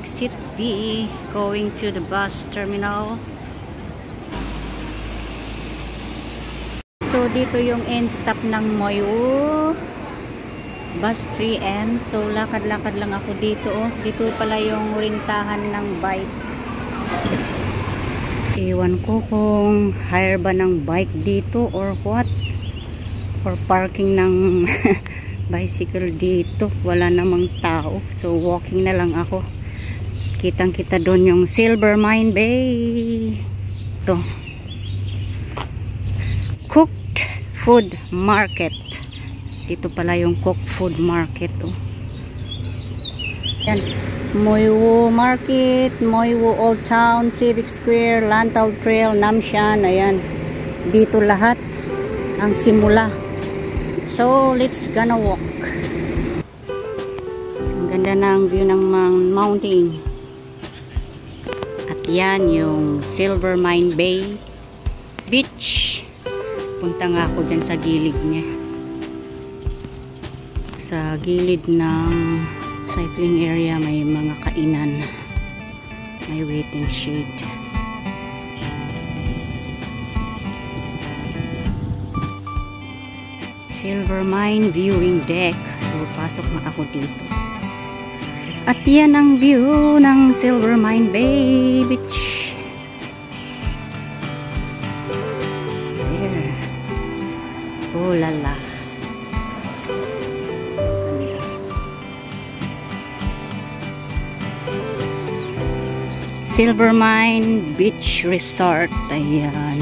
Exit B, going to the bus terminal. So dito yung end stop ng Moywo bus 3N. So lakad-lakad lang ako dito. Dito pala yung rintahan ng bike. Ewan ko kung hire ba ng bike dito or what, or parking ng bicycle dito. Wala namang tao, so walking na lang ako. Kitang kita doon yung Silvermine Bay. Ito, cooked food market. Dito pala yung cooked food market. Yan, Moywo Market, Moywo Old Town, Civic Square, Lantau Trail, Namshan. Ayan, dito lahat ang simula. So let's gonna walk. Ang ganda ng view ng mountain. At yan yung Silvermine Bay Beach. Punta nga ako dyan sa gilid niya. Sa gilid ng cycling area may mga kainan, may waiting shade. Silvermine viewing deck. So pasok na ako dito. At yan ang view ng Silvermine Bay Beach. There. Oh lala. Silvermine Beach Resort. Ayan.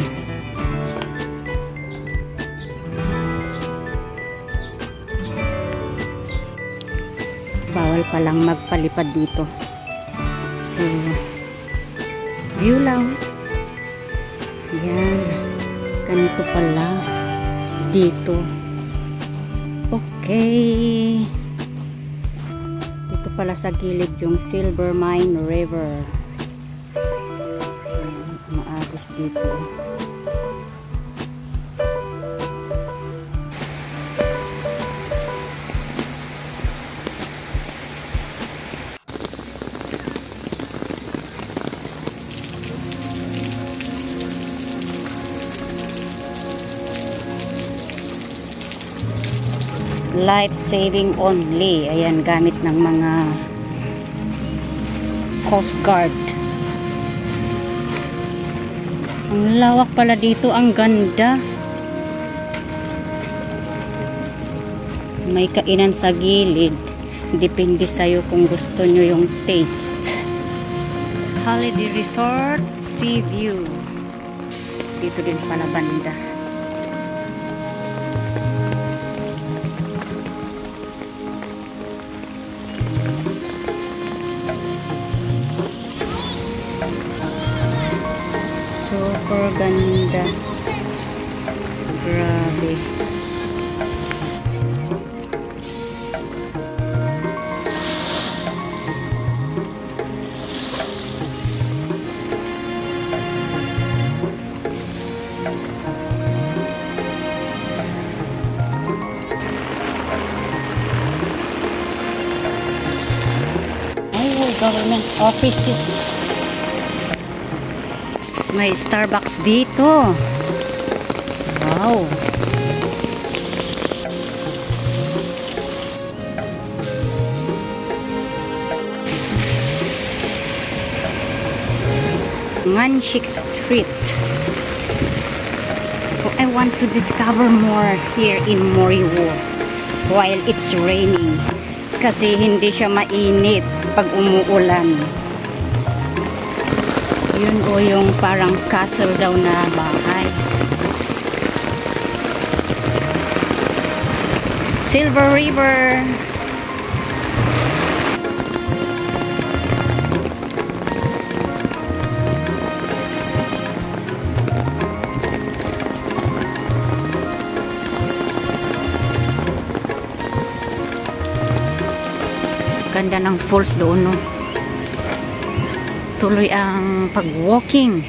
Bawal palang magpalipad dito. So, view lang. Ayan. Ganito pala dito. Okay. Dito pala sa gilid yung Silvermine River. Maagos dito. Life saving only. Ayan, gamit ng mga Coast Guard. Ang lawak pala dito, ang ganda. May kainan sa gilid. Depende sa'yo kung gusto nyo yung taste. Holiday Resort, Sea View. Dito din pala banda. Super ganda. Grabe. Oh, government offices. May Starbucks dito. Wow. Nganshik Street. So I want to discover more here in Moywo while it's raining. Kasi hindi siya mainit pag umuulan. Yun o yung parang castle daw na bahay. Silver River. Ganda ng falls doon, no? Tuloy ang pag-walking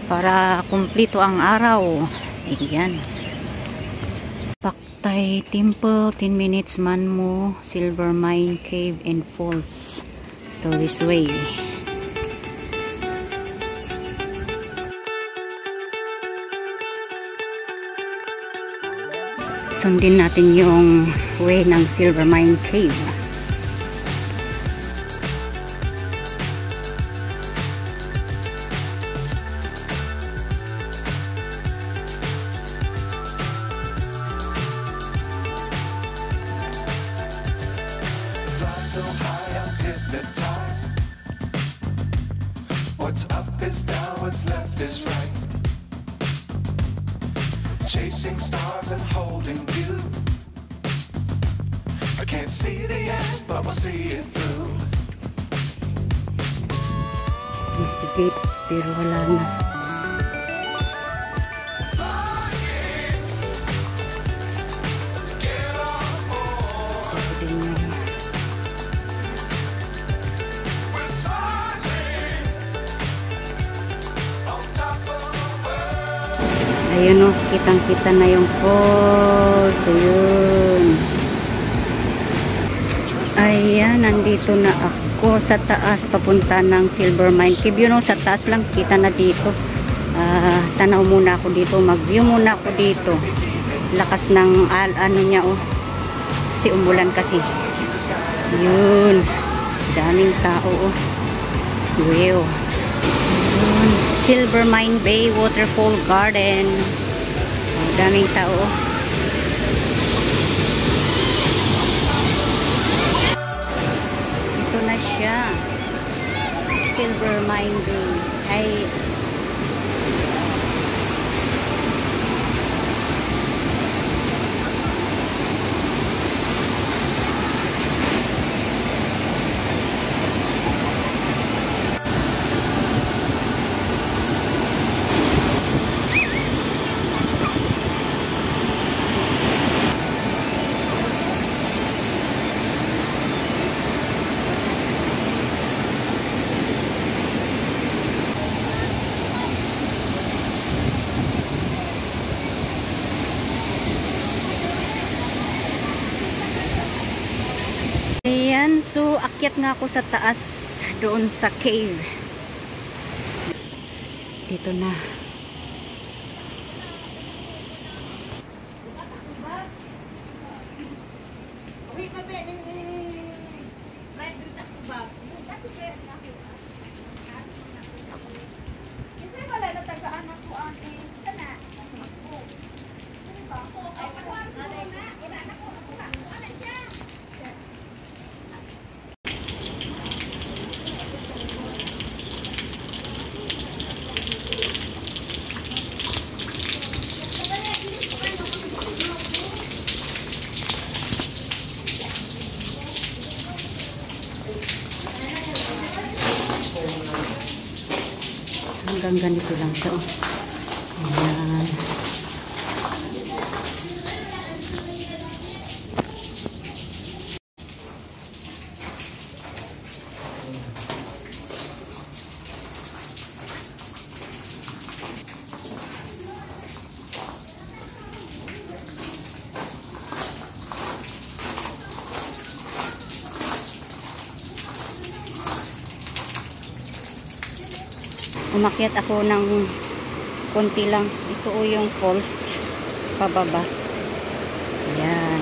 para kumpleto ang araw. Ayan. Paktay Temple, 10 minutes man mo, Silvermine Cave and Falls. So this way. Sundin natin yung way ng Silvermine Cave. So high I'm hypnotized. What's up is down, what's left is right. Chasing stars and holding you. I can't see the end, but we'll see it through. Investigate, pero wala na. Ayun o, kitang-kita na yung falls. Ayun. Ayan, nandito na ako sa taas, papunta ng Silvermine Cave. Yun o, sa taas lang, kita na dito. Tanaw muna ako dito, mag-view muna ako dito. Lakas ng ano niya o. Kasi umulan kasi. Yun. Daming tao o. Wow. Silvermine Bay Waterfall Garden. Daming tao. Ito na siya. Silvermine Bay. Ay, ayan, so akyat nga ako sa taas doon sa cave. Dito na. Hanggang ganito lang siya. Ayan. Umakyat ako ng konti lang. Ito o yung falls pababa. Ayan.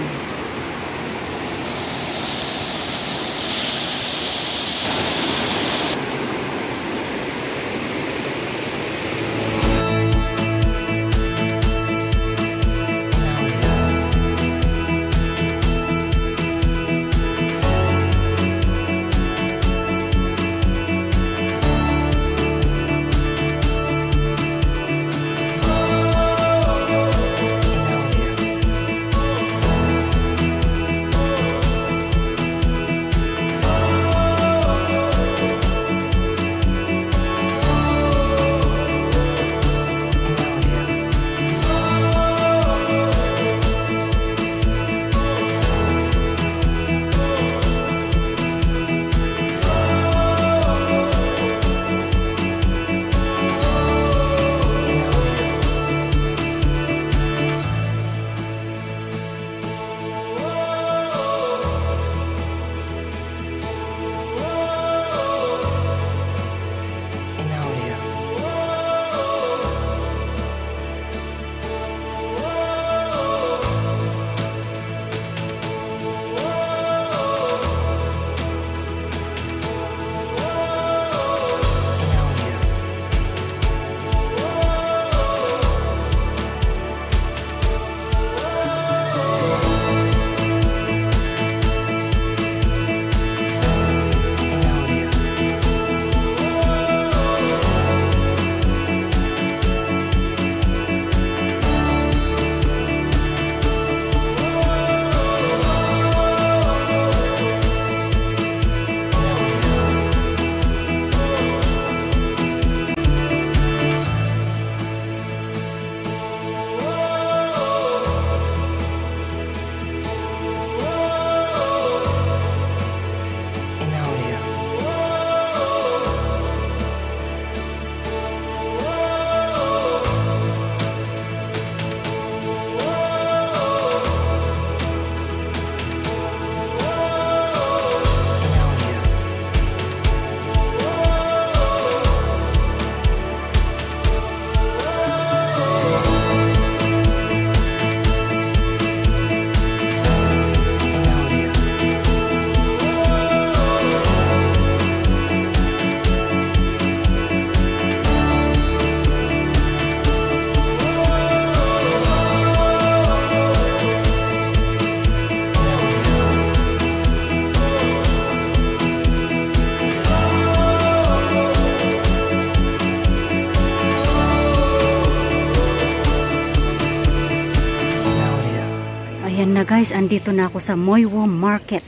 na guys, andito na ako sa Moywo Market,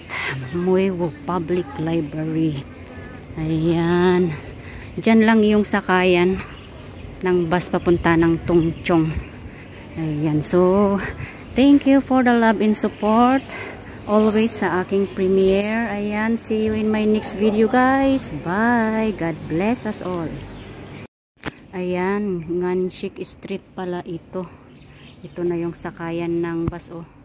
Moywo Public Library. Ayan, dyan lang yung sakayan ng bus papunta ng Tungchong. Ayan, so thank you for the love and support always sa aking premiere. Ayan, see you in my next video guys. Bye, God bless us all. Ayan, Nganshik Street pala ito. Ito na yung sakayan ng bus, oh.